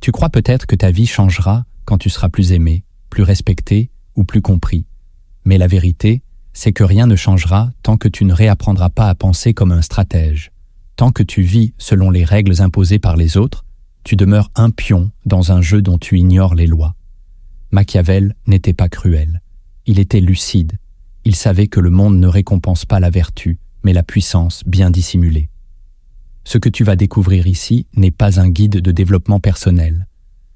Tu crois peut-être que ta vie changera quand tu seras plus aimé, plus respecté ou plus compris. Mais la vérité, c'est que rien ne changera tant que tu ne réapprendras pas à penser comme un stratège. Tant que tu vis selon les règles imposées par les autres, tu demeures un pion dans un jeu dont tu ignores les lois. Machiavel n'était pas cruel. Il était lucide. Il savait que le monde ne récompense pas la vertu, mais la puissance bien dissimulée. Ce que tu vas découvrir ici n'est pas un guide de développement personnel.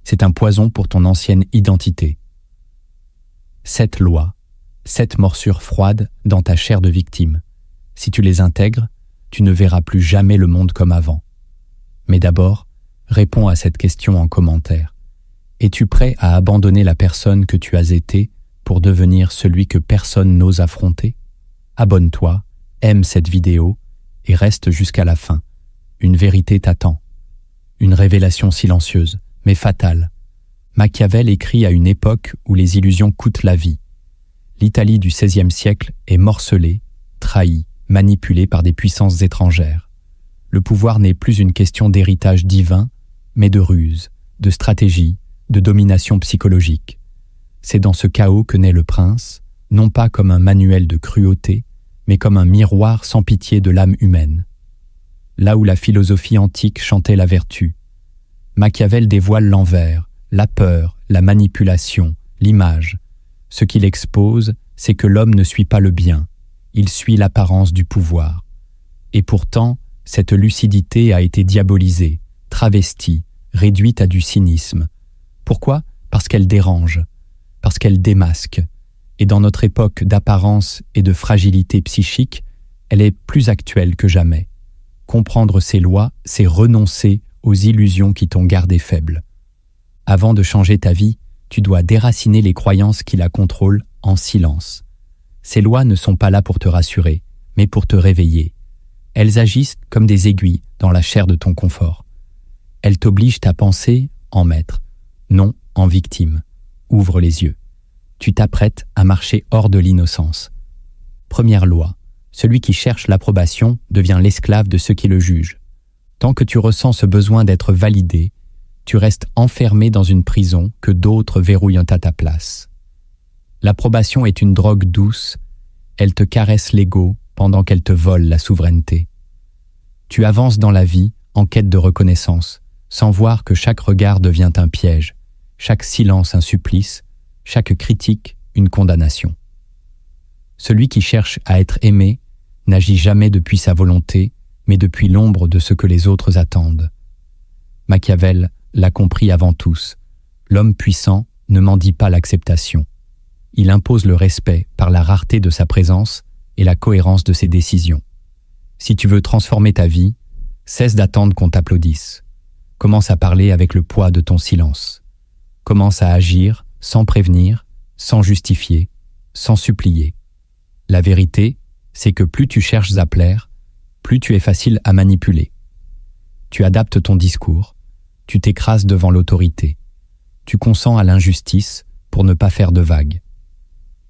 C'est un poison pour ton ancienne identité. 7 lois, 7 morsures froides dans ta chair de victime. Si tu les intègres, tu ne verras plus jamais le monde comme avant. Mais d'abord, réponds à cette question en commentaire. Es-tu prêt à abandonner la personne que tu as été pour devenir celui que personne n'ose affronter? Abonne-toi, aime cette vidéo et reste jusqu'à la fin. Une vérité t'attend. Une révélation silencieuse, mais fatale. Machiavel écrit à une époque où les illusions coûtent la vie. L'Italie du XVIe siècle est morcelée, trahie, manipulée par des puissances étrangères. Le pouvoir n'est plus une question d'héritage divin, mais de ruse, de stratégie, de domination psychologique. C'est dans ce chaos que naît le prince, non pas comme un manuel de cruauté, mais comme un miroir sans pitié de l'âme humaine. Là où la philosophie antique chantait la vertu, Machiavel dévoile l'envers, la peur, la manipulation, l'image. Ce qu'il expose, c'est que l'homme ne suit pas le bien, il suit l'apparence du pouvoir. Et pourtant, cette lucidité a été diabolisée, travestie, réduite à du cynisme. Pourquoi? Parce qu'elle dérange, parce qu'elle démasque. Et dans notre époque d'apparence et de fragilité psychique, elle est plus actuelle que jamais. Comprendre ces lois, c'est renoncer aux illusions qui t'ont gardé faible. Avant de changer ta vie, tu dois déraciner les croyances qui la contrôlent en silence. Ces lois ne sont pas là pour te rassurer, mais pour te réveiller. Elles agissent comme des aiguilles dans la chair de ton confort. Elles t'obligent à penser en maître, non en victime. Ouvre les yeux. Tu t'apprêtes à marcher hors de l'innocence. Première loi. Celui qui cherche l'approbation devient l'esclave de ceux qui le jugent. Tant que tu ressens ce besoin d'être validé, tu restes enfermé dans une prison que d'autres verrouillent à ta place. L'approbation est une drogue douce, elle te caresse l'ego pendant qu'elle te vole la souveraineté. Tu avances dans la vie en quête de reconnaissance, sans voir que chaque regard devient un piège, chaque silence un supplice, chaque critique une condamnation. Celui qui cherche à être aimé n'agit jamais depuis sa volonté, mais depuis l'ombre de ce que les autres attendent. Machiavel l'a compris avant tous. L'homme puissant ne mendie pas l'acceptation. Il impose le respect par la rareté de sa présence et la cohérence de ses décisions. Si tu veux transformer ta vie, cesse d'attendre qu'on t'applaudisse. Commence à parler avec le poids de ton silence. Commence à agir sans prévenir, sans justifier, sans supplier. La vérité, c'est que plus tu cherches à plaire, plus tu es facile à manipuler. Tu adaptes ton discours, tu t'écrases devant l'autorité, tu consens à l'injustice pour ne pas faire de vagues.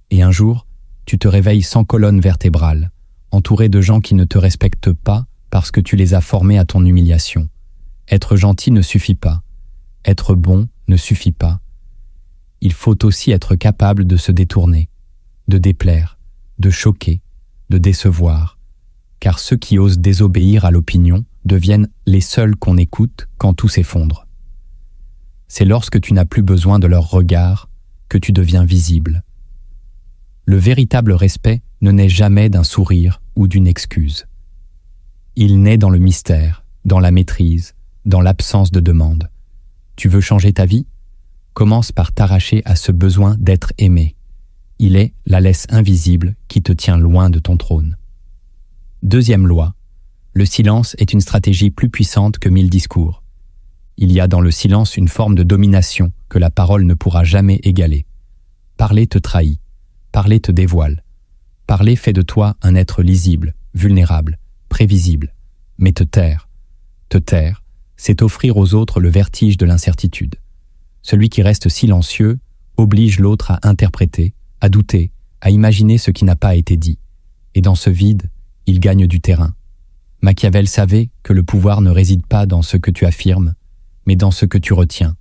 Et un jour, tu te réveilles sans colonne vertébrale, entouré de gens qui ne te respectent pas parce que tu les as formés à ton humiliation. Être gentil ne suffit pas, être bon ne suffit pas. Il faut aussi être capable de se détourner, de déplaire, de choquer, de décevoir, car ceux qui osent désobéir à l'opinion deviennent les seuls qu'on écoute quand tout s'effondre. C'est lorsque tu n'as plus besoin de leur regard que tu deviens visible. Le véritable respect ne naît jamais d'un sourire ou d'une excuse. Il naît dans le mystère, dans la maîtrise, dans l'absence de demande. Tu veux changer ta vie? Commence par t'arracher à ce besoin d'être aimé. Il est la laisse invisible qui te tient loin de ton trône. Deuxième loi. Le silence est une stratégie plus puissante que 1000 discours. Il y a dans le silence une forme de domination que la parole ne pourra jamais égaler. Parler te trahit. Parler te dévoile. Parler fait de toi un être lisible, vulnérable, prévisible. Mais te taire, c'est offrir aux autres le vertige de l'incertitude. Celui qui reste silencieux oblige l'autre à interpréter, à douter, à imaginer ce qui n'a pas été dit. Et dans ce vide, il gagne du terrain. Machiavel savait que le pouvoir ne réside pas dans ce que tu affirmes, mais dans ce que tu retiens.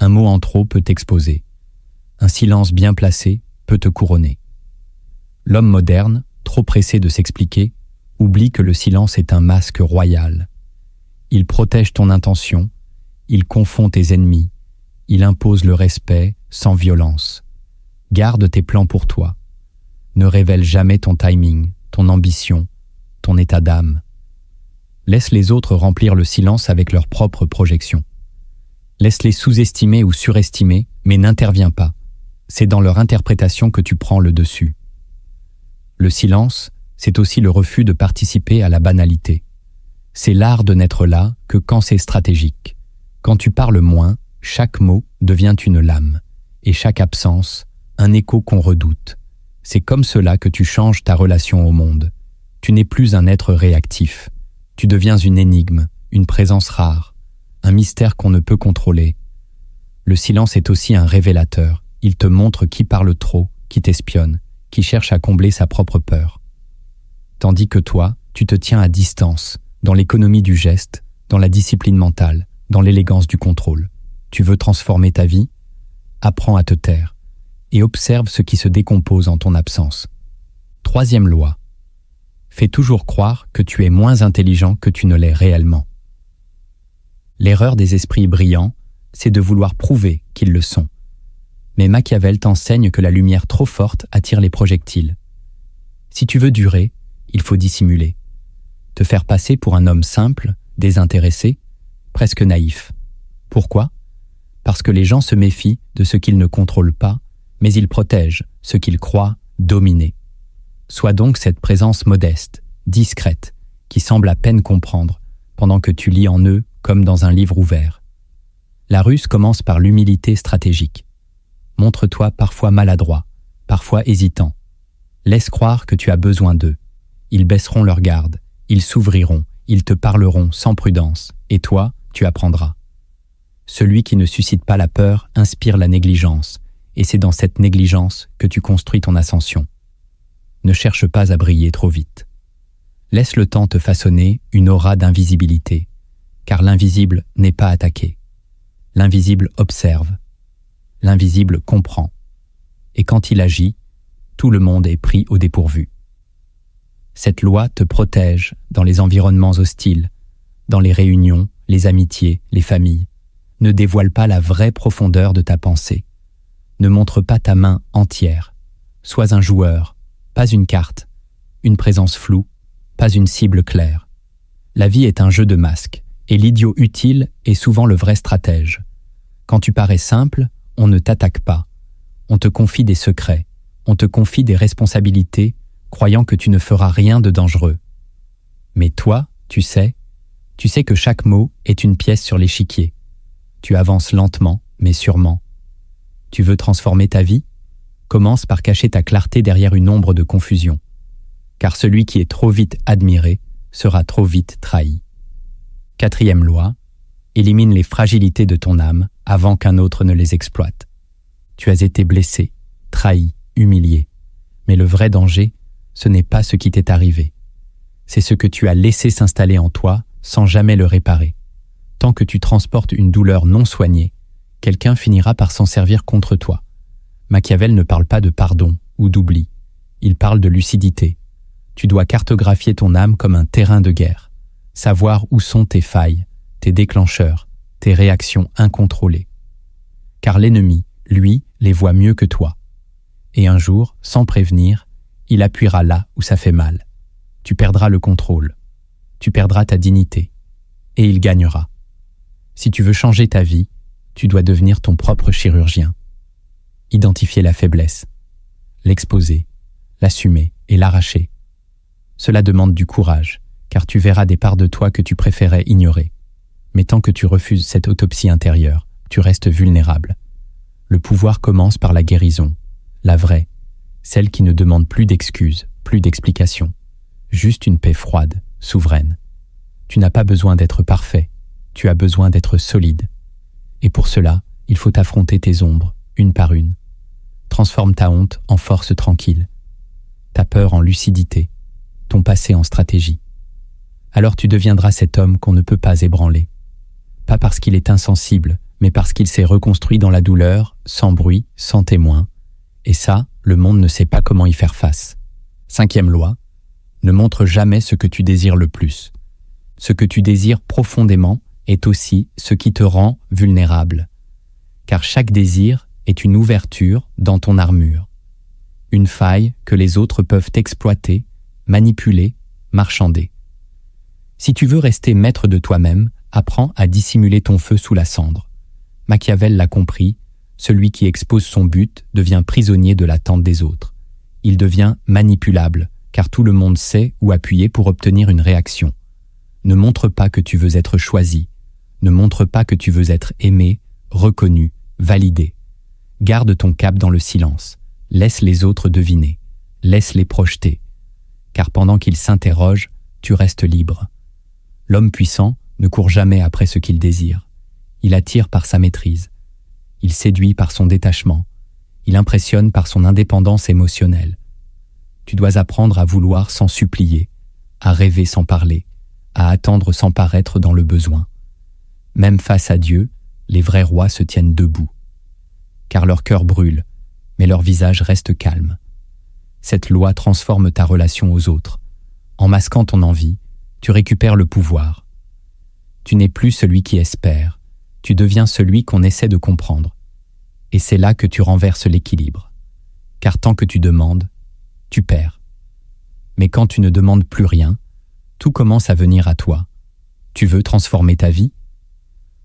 Un mot en trop peut t'exposer. Un silence bien placé peut te couronner. L'homme moderne, trop pressé de s'expliquer, oublie que le silence est un masque royal. Il protège ton intention, il confond tes ennemis, il impose le respect sans violence. Garde tes plans pour toi. Ne révèle jamais ton timing, ton ambition, ton état d'âme. Laisse les autres remplir le silence avec leurs propres projections. Laisse-les sous-estimer ou surestimer, mais n'interviens pas. C'est dans leur interprétation que tu prends le dessus. Le silence, c'est aussi le refus de participer à la banalité. C'est l'art de n'être là que quand c'est stratégique. Quand tu parles moins, chaque mot devient une lame, et chaque absence, un écho qu'on redoute. C'est comme cela que tu changes ta relation au monde. Tu n'es plus un être réactif. Tu deviens une énigme, une présence rare, un mystère qu'on ne peut contrôler. Le silence est aussi un révélateur. Il te montre qui parle trop, qui t'espionne, qui cherche à combler sa propre peur. Tandis que toi, tu te tiens à distance, dans l'économie du geste, dans la discipline mentale, dans l'élégance du contrôle. Tu veux transformer ta vie? Apprends à te taire et observe ce qui se décompose en ton absence. Troisième loi. Fais toujours croire que tu es moins intelligent que tu ne l'es réellement. L'erreur des esprits brillants, c'est de vouloir prouver qu'ils le sont. Mais Machiavel t'enseigne que la lumière trop forte attire les projectiles. Si tu veux durer, il faut dissimuler. Te faire passer pour un homme simple, désintéressé, presque naïf. Pourquoi? Parce que les gens se méfient de ce qu'ils ne contrôlent pas, mais ils protègent ce qu'ils croient dominer. Sois donc cette présence modeste, discrète, qui semble à peine comprendre, pendant que tu lis en eux comme dans un livre ouvert. La ruse commence par l'humilité stratégique. Montre-toi parfois maladroit, parfois hésitant. Laisse croire que tu as besoin d'eux. Ils baisseront leur garde, ils s'ouvriront, ils te parleront sans prudence, et toi, tu apprendras. Celui qui ne suscite pas la peur inspire la négligence, et c'est dans cette négligence que tu construis ton ascension. Ne cherche pas à briller trop vite. Laisse le temps te façonner une aura d'invisibilité, car l'invisible n'est pas attaqué. L'invisible observe. L'invisible comprend. Et quand il agit, tout le monde est pris au dépourvu. Cette loi te protège dans les environnements hostiles, dans les réunions, les amitiés, les familles. Ne dévoile pas la vraie profondeur de ta pensée. Ne montre pas ta main entière. Sois un joueur, pas une carte, une présence floue, pas une cible claire. La vie est un jeu de masques, et l'idiot utile est souvent le vrai stratège. Quand tu parais simple, on ne t'attaque pas. On te confie des secrets, on te confie des responsabilités, croyant que tu ne feras rien de dangereux. Mais toi, tu sais que chaque mot est une pièce sur l'échiquier. Tu avances lentement, mais sûrement. Tu veux transformer ta vie? Commence par cacher ta clarté derrière une ombre de confusion. Car celui qui est trop vite admiré sera trop vite trahi. Quatrième loi, élimine les fragilités de ton âme avant qu'un autre ne les exploite. Tu as été blessé, trahi, humilié. Mais le vrai danger, ce n'est pas ce qui t'est arrivé. C'est ce que tu as laissé s'installer en toi sans jamais le réparer. Tant que tu transportes une douleur non soignée, quelqu'un finira par s'en servir contre toi. Machiavel ne parle pas de pardon ou d'oubli. Il parle de lucidité. Tu dois cartographier ton âme comme un terrain de guerre. Savoir où sont tes failles, tes déclencheurs, tes réactions incontrôlées. Car l'ennemi, lui, les voit mieux que toi. Et un jour, sans prévenir, il appuiera là où ça fait mal. Tu perdras le contrôle. Tu perdras ta dignité. Et il gagnera. Si tu veux changer ta vie, tu dois devenir ton propre chirurgien. Identifier la faiblesse, l'exposer, l'assumer et l'arracher. Cela demande du courage, car tu verras des parts de toi que tu préférais ignorer. Mais tant que tu refuses cette autopsie intérieure, tu restes vulnérable. Le pouvoir commence par la guérison, la vraie, celle qui ne demande plus d'excuses, plus d'explications, juste une paix froide, souveraine. Tu n'as pas besoin d'être parfait, tu as besoin d'être solide. Et pour cela, il faut affronter tes ombres, une par une. Transforme ta honte en force tranquille, ta peur en lucidité, ton passé en stratégie. Alors tu deviendras cet homme qu'on ne peut pas ébranler. Pas parce qu'il est insensible, mais parce qu'il s'est reconstruit dans la douleur, sans bruit, sans témoin. Et ça, le monde ne sait pas comment y faire face. 5e loi, ne montre jamais ce que tu désires le plus. Ce que tu désires profondément est aussi ce qui te rend vulnérable. Car chaque désir est une ouverture dans ton armure. Une faille que les autres peuvent exploiter, manipuler, marchander. Si tu veux rester maître de toi-même, apprends à dissimuler ton feu sous la cendre. Machiavel l'a compris, celui qui expose son but devient prisonnier de l'attente des autres. Il devient manipulable, car tout le monde sait où appuyer pour obtenir une réaction. Ne montre pas que tu veux être choisi. Ne montre pas que tu veux être aimé, reconnu, validé. Garde ton cap dans le silence. Laisse les autres deviner. Laisse-les projeter. Car pendant qu'ils s'interrogent, tu restes libre. L'homme puissant ne court jamais après ce qu'il désire. Il attire par sa maîtrise. Il séduit par son détachement. Il impressionne par son indépendance émotionnelle. Tu dois apprendre à vouloir sans supplier, à rêver sans parler, à attendre sans paraître dans le besoin. Même face à Dieu, les vrais rois se tiennent debout. Car leur cœur brûle, mais leur visage reste calme. Cette loi transforme ta relation aux autres. En masquant ton envie, tu récupères le pouvoir. Tu n'es plus celui qui espère, tu deviens celui qu'on essaie de comprendre. Et c'est là que tu renverses l'équilibre. Car tant que tu demandes, tu perds. Mais quand tu ne demandes plus rien, tout commence à venir à toi. Tu veux transformer ta vie?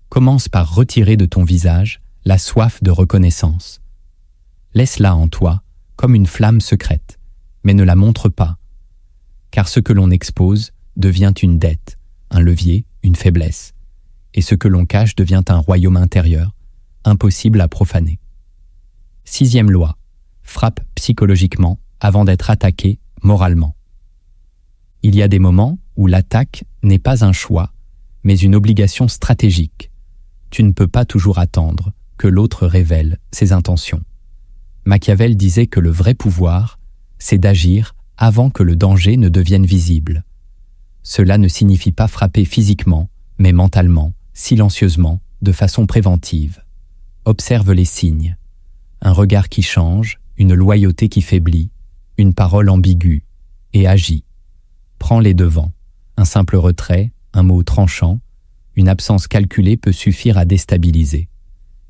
Commence par retirer de ton visage la soif de reconnaissance. Laisse-la en toi, comme une flamme secrète, mais ne la montre pas. Car ce que l'on expose devient une dette, un levier, une faiblesse. Et ce que l'on cache devient un royaume intérieur, impossible à profaner. 6e loi, frappe psychologiquement avant d'être attaqué moralement. Il y a des moments où l'attaque n'est pas un choix, mais une obligation stratégique. Tu ne peux pas toujours attendre que l'autre révèle ses intentions. Machiavel disait que le vrai pouvoir, c'est d'agir avant que le danger ne devienne visible. Cela ne signifie pas frapper physiquement, mais mentalement, silencieusement, de façon préventive. Observe les signes. Un regard qui change, une loyauté qui faiblit, une parole ambiguë, et agis. Prends les devants. Un simple retrait, un mot tranchant, une absence calculée peut suffire à déstabiliser.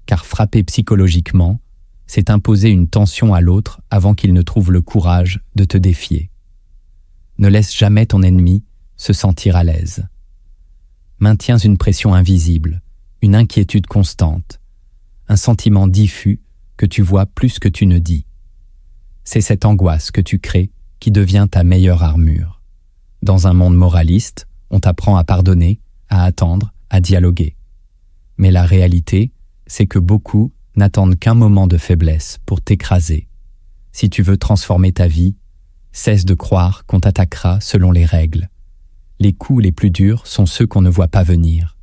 Car frapper psychologiquement, c'est imposer une tension à l'autre avant qu'il ne trouve le courage de te défier. Ne laisse jamais ton ennemi se sentir à l'aise. Maintiens une pression invisible, une inquiétude constante, un sentiment diffus que tu vois plus que tu ne dis. C'est cette angoisse que tu crées qui devient ta meilleure armure. Dans un monde moraliste, on t'apprend à pardonner, à attendre, à dialoguer. Mais la réalité, c'est que beaucoup n'attendent qu'un moment de faiblesse pour t'écraser. Si tu veux transformer ta vie, cesse de croire qu'on t'attaquera selon les règles. Les coups les plus durs sont ceux qu'on ne voit pas venir.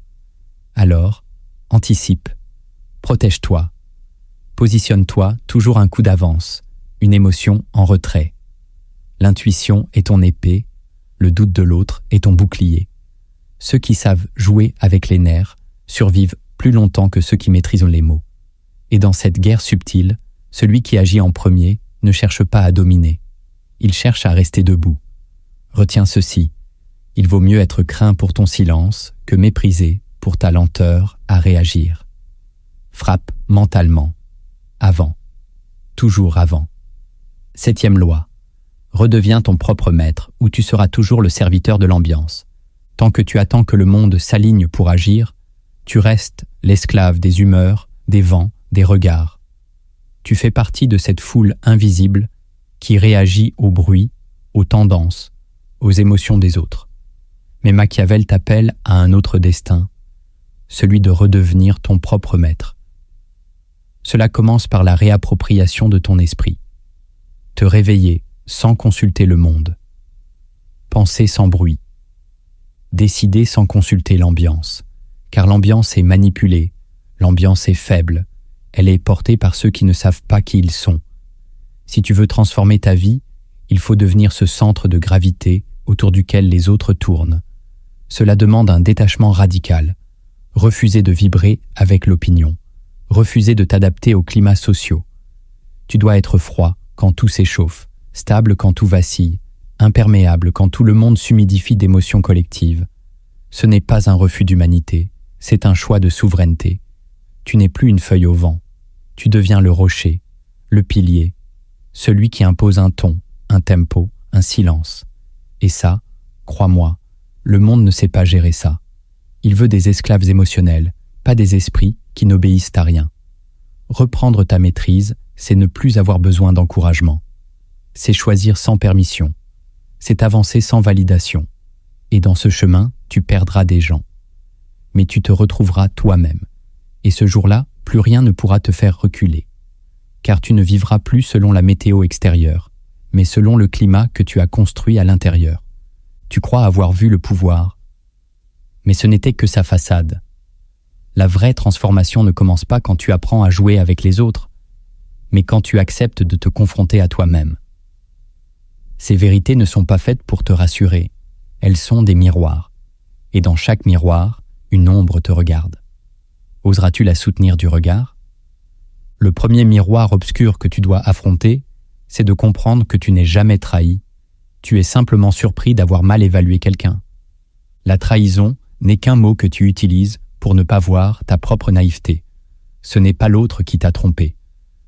Alors, anticipe, protège-toi, positionne-toi toujours un coup d'avance, une émotion en retrait. L'intuition est ton épée, le doute de l'autre est ton bouclier. Ceux qui savent jouer avec les nerfs survivent plus longtemps que ceux qui maîtrisent les mots. Et dans cette guerre subtile, celui qui agit en premier ne cherche pas à dominer. Il cherche à rester debout. Retiens ceci. Il vaut mieux être craint pour ton silence que méprisé pour ta lenteur à réagir. Frappe mentalement. Avant. Toujours avant. 7e loi. Redeviens ton propre maître ou tu seras toujours le serviteur de l'ambiance. Tant que tu attends que le monde s'aligne pour agir, tu restes l'esclave des humeurs, des vents, des regards. Tu fais partie de cette foule invisible qui réagit au bruit, aux tendances, aux émotions des autres. Mais Machiavel t'appelle à un autre destin, celui de redevenir ton propre maître. Cela commence par la réappropriation de ton esprit. Te réveiller sans consulter le monde. Penser sans bruit. Décider sans consulter l'ambiance. Car l'ambiance est manipulée, l'ambiance est faible, elle est portée par ceux qui ne savent pas qui ils sont. Si tu veux transformer ta vie, il faut devenir ce centre de gravité autour duquel les autres tournent. Cela demande un détachement radical. refuser de vibrer avec l'opinion, refuser de t'adapter aux climats sociaux. Tu dois être froid quand tout s'échauffe, stable quand tout vacille, imperméable quand tout le monde s'humidifie d'émotions collectives. Ce n'est pas un refus d'humanité, c'est un choix de souveraineté. Tu n'es plus une feuille au vent, tu deviens le rocher, le pilier, celui qui impose un ton, un tempo, un silence. Et ça, crois-moi, le monde ne sait pas gérer ça. Il veut des esclaves émotionnels, pas des esprits qui n'obéissent à rien. Reprendre ta maîtrise, c'est ne plus avoir besoin d'encouragement. C'est choisir sans permission. C'est avancer sans validation. Et dans ce chemin, tu perdras des gens. Mais tu te retrouveras toi-même. Et ce jour-là, plus rien ne pourra te faire reculer. Car tu ne vivras plus selon la météo extérieure, mais selon le climat que tu as construit à l'intérieur. Tu crois avoir vu le pouvoir, mais ce n'était que sa façade. La vraie transformation ne commence pas quand tu apprends à jouer avec les autres, mais quand tu acceptes de te confronter à toi-même. Ces vérités ne sont pas faites pour te rassurer, elles sont des miroirs. Et dans chaque miroir, une ombre te regarde. Oseras-tu la soutenir du regard ? Le premier miroir obscur que tu dois affronter, c'est de comprendre que tu n'es jamais trahi. Tu es simplement surpris d'avoir mal évalué quelqu'un. La trahison n'est qu'un mot que tu utilises pour ne pas voir ta propre naïveté. Ce n'est pas l'autre qui t'a trompé.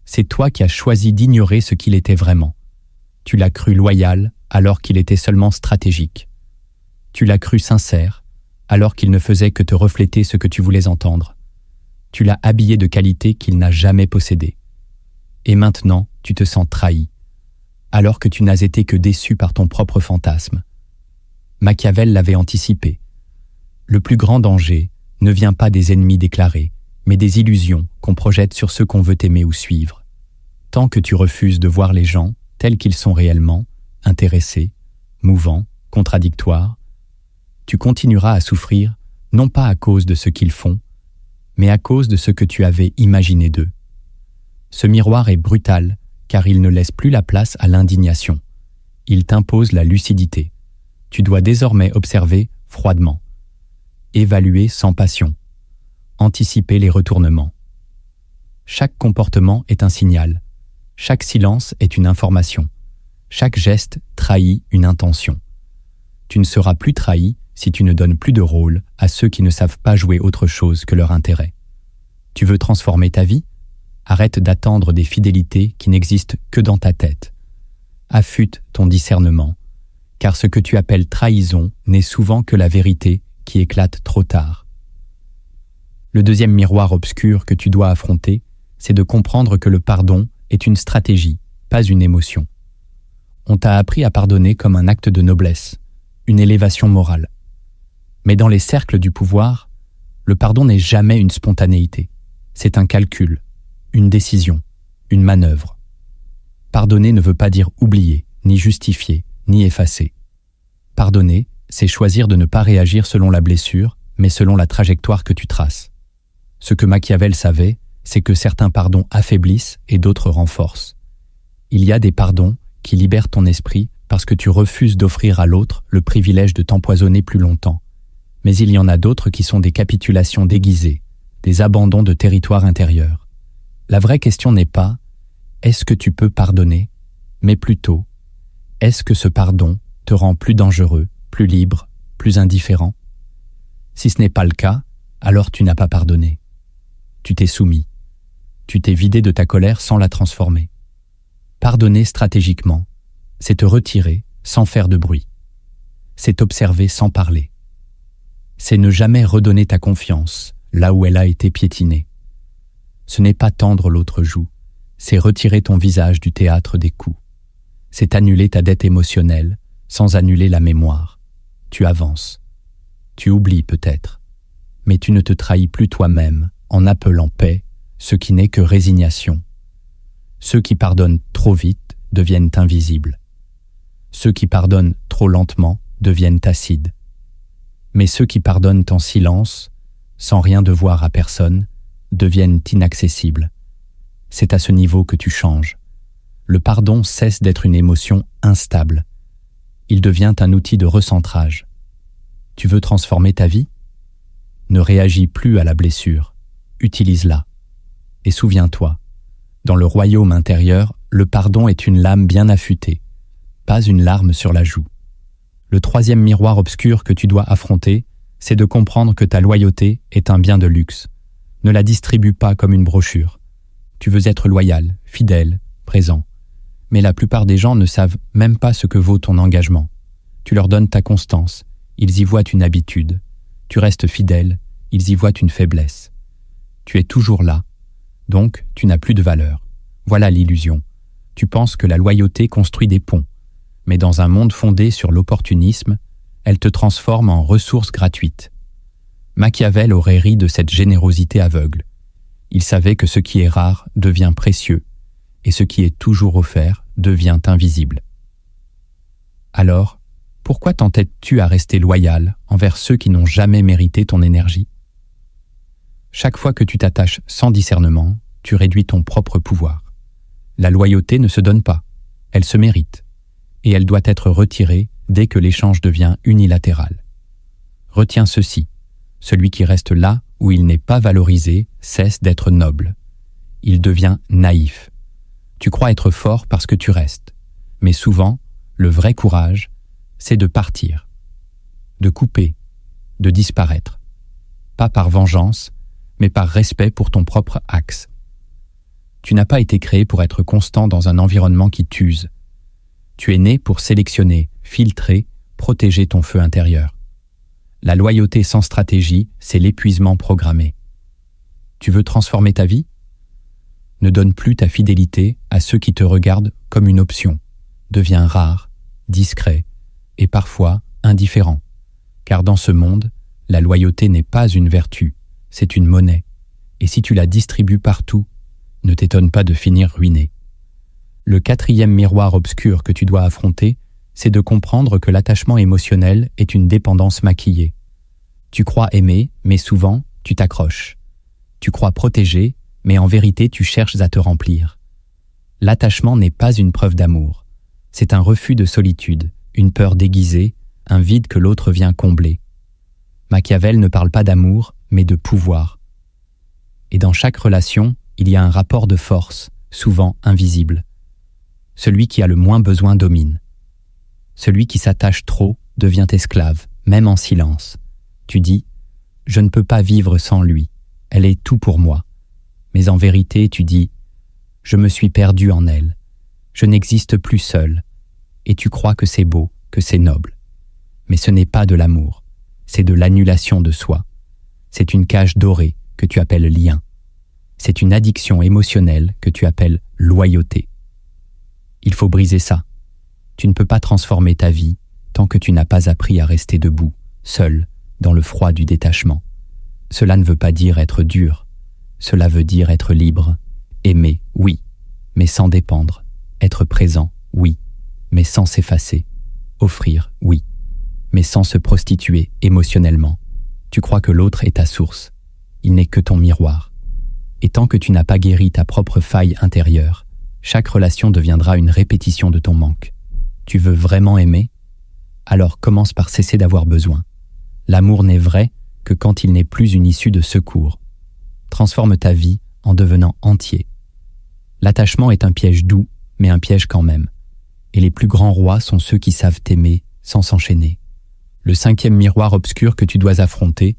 C'est toi qui as choisi d'ignorer ce qu'il était vraiment. Tu l'as cru loyal alors qu'il était seulement stratégique. Tu l'as cru sincère alors qu'il ne faisait que te refléter ce que tu voulais entendre. Tu l'as habillé de qualités qu'il n'a jamais possédées. Et maintenant, tu te sens trahi, alors que tu n'as été que déçu par ton propre fantasme. Machiavel l'avait anticipé. Le plus grand danger ne vient pas des ennemis déclarés, mais des illusions qu'on projette sur ceux qu'on veut aimer ou suivre. Tant que tu refuses de voir les gens tels qu'ils sont réellement, intéressés, mouvants, contradictoires, tu continueras à souffrir, non pas à cause de ce qu'ils font, mais à cause de ce que tu avais imaginé d'eux. Ce miroir est brutal, car il ne laisse plus la place à l'indignation. Il t'impose la lucidité. Tu dois désormais observer froidement, évaluer sans passion, anticiper les retournements. Chaque comportement est un signal, chaque silence est une information, chaque geste trahit une intention. Tu ne seras plus trahi si tu ne donnes plus de rôle à ceux qui ne savent pas jouer autre chose que leur intérêt. Tu veux transformer ta vie ? Arrête d'attendre des fidélités qui n'existent que dans ta tête. Affûte ton discernement, car ce que tu appelles trahison n'est souvent que la vérité qui éclate trop tard. Le deuxième miroir obscur que tu dois affronter, c'est de comprendre que le pardon est une stratégie, pas une émotion. On t'a appris à pardonner comme un acte de noblesse, une élévation morale. Mais dans les cercles du pouvoir, le pardon n'est jamais une spontanéité. C'est un calcul, une décision, une manœuvre. Pardonner ne veut pas dire oublier, ni justifier, ni effacer. Pardonner, c'est choisir de ne pas réagir selon la blessure, mais selon la trajectoire que tu traces. Ce que Machiavel savait, c'est que certains pardons affaiblissent et d'autres renforcent. Il y a des pardons qui libèrent ton esprit parce que tu refuses d'offrir à l'autre le privilège de t'empoisonner plus longtemps. Mais il y en a d'autres qui sont des capitulations déguisées, des abandons de territoire intérieur. La vraie question n'est pas « est-ce que tu peux pardonner ?», mais plutôt « est-ce que ce pardon te rend plus dangereux, plus libre, plus indifférent ?» Si ce n'est pas le cas, alors tu n'as pas pardonné. Tu t'es soumis. Tu t'es vidé de ta colère sans la transformer. Pardonner stratégiquement, c'est te retirer sans faire de bruit. C'est observer sans parler. C'est ne jamais redonner ta confiance là où elle a été piétinée. Ce n'est pas tendre l'autre joue, c'est retirer ton visage du théâtre des coups. C'est annuler ta dette émotionnelle sans annuler la mémoire. Tu avances. Tu oublies peut-être, mais tu ne te trahis plus toi-même en appelant paix ce qui n'est que résignation. Ceux qui pardonnent trop vite deviennent invisibles. Ceux qui pardonnent trop lentement deviennent acides. Mais ceux qui pardonnent en silence, sans rien devoir à personne, deviennent inaccessibles. C'est à ce niveau que tu changes. Le pardon cesse d'être une émotion instable. Il devient un outil de recentrage. Tu veux transformer ta vie ? Ne réagis plus à la blessure, utilise-la. Et souviens-toi, dans le royaume intérieur, le pardon est une lame bien affûtée, pas une larme sur la joue. Le troisième miroir obscur que tu dois affronter, c'est de comprendre que ta loyauté est un bien de luxe. Ne la distribue pas comme une brochure. Tu veux être loyal, fidèle, présent. Mais la plupart des gens ne savent même pas ce que vaut ton engagement. Tu leur donnes ta constance, ils y voient une habitude. Tu restes fidèle, ils y voient une faiblesse. Tu es toujours là, donc tu n'as plus de valeur. Voilà l'illusion. Tu penses que la loyauté construit des ponts, mais dans un monde fondé sur l'opportunisme, elle te transforme en ressource gratuite. Machiavel aurait ri de cette générosité aveugle. Il savait que ce qui est rare devient précieux, et ce qui est toujours offert devient invisible. Alors, pourquoi t'entêtes-tu à rester loyal envers ceux qui n'ont jamais mérité ton énergie? Chaque fois que tu t'attaches sans discernement, tu réduis ton propre pouvoir. La loyauté ne se donne pas, elle se mérite, et elle doit être retirée dès que l'échange devient unilatéral. Retiens ceci, celui qui reste là où il n'est pas valorisé cesse d'être noble. Il devient naïf. Tu crois être fort parce que tu restes, mais souvent, le vrai courage, c'est de partir, de couper, de disparaître. Pas par vengeance, mais par respect pour ton propre axe. Tu n'as pas été créé pour être constant dans un environnement qui t'use. Tu es né pour sélectionner, filtrer, protéger ton feu intérieur. La loyauté sans stratégie, c'est l'épuisement programmé. Tu veux transformer ta vie? Ne donne plus ta fidélité à ceux qui te regardent comme une option. Deviens rare, discret et parfois indifférent. Car dans ce monde, la loyauté n'est pas une vertu, c'est une monnaie. Et si tu la distribues partout, ne t'étonne pas de finir ruiné. Le quatrième miroir obscur que tu dois affronter, c'est de comprendre que l'attachement émotionnel est une dépendance maquillée. Tu crois aimer, mais souvent, tu t'accroches. Tu crois protéger, mais en vérité, tu cherches à te remplir. L'attachement n'est pas une preuve d'amour. C'est un refus de solitude, une peur déguisée, un vide que l'autre vient combler. Machiavel ne parle pas d'amour, mais de pouvoir. Et dans chaque relation, il y a un rapport de force, souvent invisible. Celui qui a le moins besoin domine. Celui qui s'attache trop devient esclave, même en silence. Tu dis « Je ne peux pas vivre sans lui, elle est tout pour moi ». Mais en vérité, tu dis « Je me suis perdu en elle, je n'existe plus seul ». Et tu crois que c'est beau, que c'est noble. Mais ce n'est pas de l'amour, c'est de l'annulation de soi. C'est une cage dorée que tu appelles lien. C'est une addiction émotionnelle que tu appelles loyauté. Il faut briser ça. Tu ne peux pas transformer ta vie tant que tu n'as pas appris à rester debout, seul, dans le froid du détachement. Cela ne veut pas dire être dur. Cela veut dire être libre. Aimer, oui, mais sans dépendre. Être présent, oui, mais sans s'effacer. Offrir, oui, mais sans se prostituer émotionnellement. Tu crois que l'autre est ta source. Il n'est que ton miroir. Et tant que tu n'as pas guéri ta propre faille intérieure, chaque relation deviendra une répétition de ton manque. Tu veux vraiment aimer? Alors commence par cesser d'avoir besoin. L'amour n'est vrai que quand il n'est plus une issue de secours. Transforme ta vie en devenant entier. L'attachement est un piège doux, mais un piège quand même. Et les plus grands rois sont ceux qui savent aimer sans s'enchaîner. Le cinquième miroir obscur que tu dois affronter,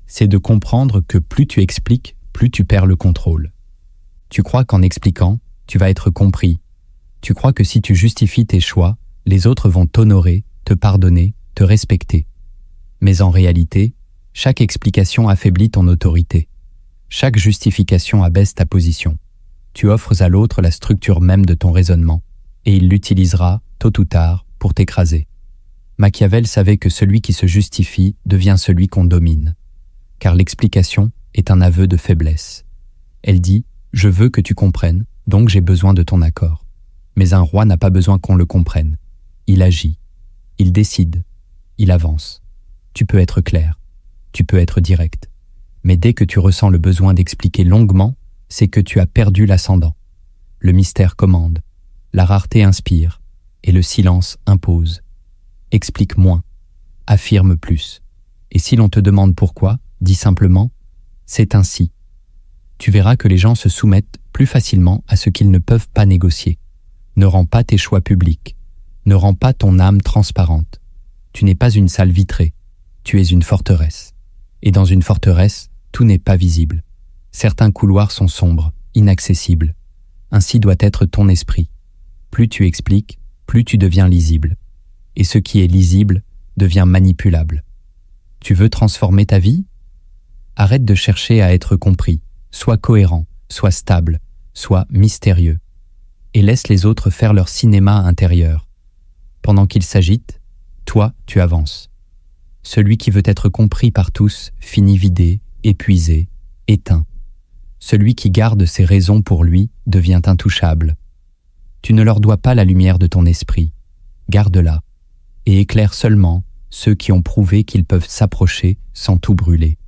c'est de comprendre que plus tu expliques, plus tu perds le contrôle. Tu crois qu'en expliquant, tu vas être compris. Tu crois que si tu justifies tes choix, les autres vont t'honorer, te pardonner, te respecter. Mais en réalité, chaque explication affaiblit ton autorité. Chaque justification abaisse ta position. Tu offres à l'autre la structure même de ton raisonnement, et il l'utilisera, tôt ou tard, pour t'écraser. Machiavel savait que celui qui se justifie devient celui qu'on domine, car l'explication est un aveu de faiblesse. Elle dit « Je veux que tu comprennes, donc j'ai besoin de ton accord ». Mais un roi n'a pas besoin qu'on le comprenne. Il agit, il décide, il avance. Tu peux être clair, tu peux être direct. Mais dès que tu ressens le besoin d'expliquer longuement, c'est que tu as perdu l'ascendant. Le mystère commande, la rareté inspire, et le silence impose. Explique moins, affirme plus. Et si l'on te demande pourquoi, dis simplement « c'est ainsi ». Tu verras que les gens se soumettent plus facilement à ce qu'ils ne peuvent pas négocier. Ne rends pas tes choix publics. Ne rends pas ton âme transparente. Tu n'es pas une salle vitrée. Tu es une forteresse. Et dans une forteresse, tout n'est pas visible. Certains couloirs sont sombres, inaccessibles. Ainsi doit être ton esprit. Plus tu expliques, plus tu deviens lisible. Et ce qui est lisible devient manipulable. Tu veux transformer ta vie ? Arrête de chercher à être compris. Sois cohérent, sois stable, sois mystérieux. Et laisse les autres faire leur cinéma intérieur. Pendant qu'ils s'agitent, toi, tu avances. Celui qui veut être compris par tous finit vidé, épuisé, éteint. Celui qui garde ses raisons pour lui devient intouchable. Tu ne leur dois pas la lumière de ton esprit. Garde-la et éclaire seulement ceux qui ont prouvé qu'ils peuvent s'approcher sans tout brûler.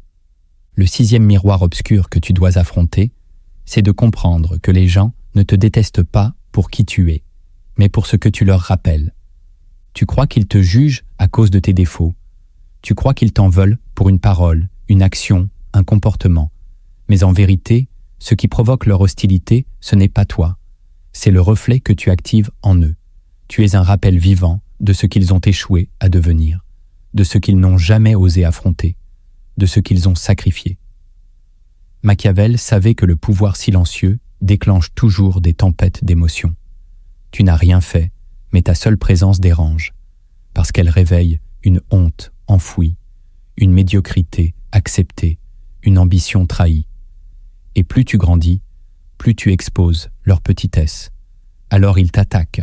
Le 6e miroir obscur que tu dois affronter, c'est de comprendre que les gens ne te détestent pas pour qui tu es, mais pour ce que tu leur rappelles. Tu crois qu'ils te jugent à cause de tes défauts. Tu crois qu'ils t'en veulent pour une parole, une action, un comportement. Mais en vérité, ce qui provoque leur hostilité, ce n'est pas toi. C'est le reflet que tu actives en eux. Tu es un rappel vivant de ce qu'ils ont échoué à devenir, de ce qu'ils n'ont jamais osé affronter, de ce qu'ils ont sacrifié. Machiavel savait que le pouvoir silencieux déclenche toujours des tempêtes d'émotions. Tu n'as rien fait, mais ta seule présence dérange, parce qu'elle réveille une honte enfouie, une médiocrité acceptée, une ambition trahie. Et plus tu grandis, plus tu exposes leur petitesse. Alors ils t'attaquent,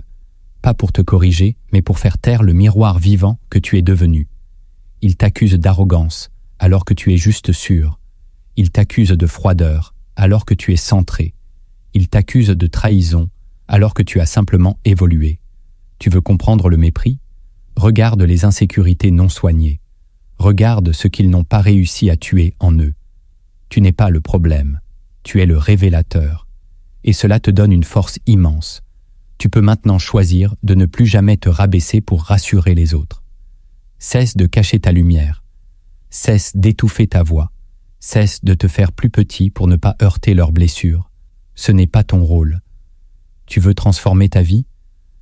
pas pour te corriger, mais pour faire taire le miroir vivant que tu es devenu. Ils t'accusent d'arrogance, alors que tu es juste sûr. Ils t'accusent de froideur, alors que tu es centré. Ils t'accusent de trahison, alors que tu as simplement évolué. Tu veux comprendre le mépris ? Regarde les insécurités non soignées. Regarde ce qu'ils n'ont pas réussi à tuer en eux. Tu n'es pas le problème, tu es le révélateur. Et cela te donne une force immense. Tu peux maintenant choisir de ne plus jamais te rabaisser pour rassurer les autres. Cesse de cacher ta lumière. Cesse d'étouffer ta voix. Cesse de te faire plus petit pour ne pas heurter leurs blessures. Ce n'est pas ton rôle. Tu veux transformer ta vie ?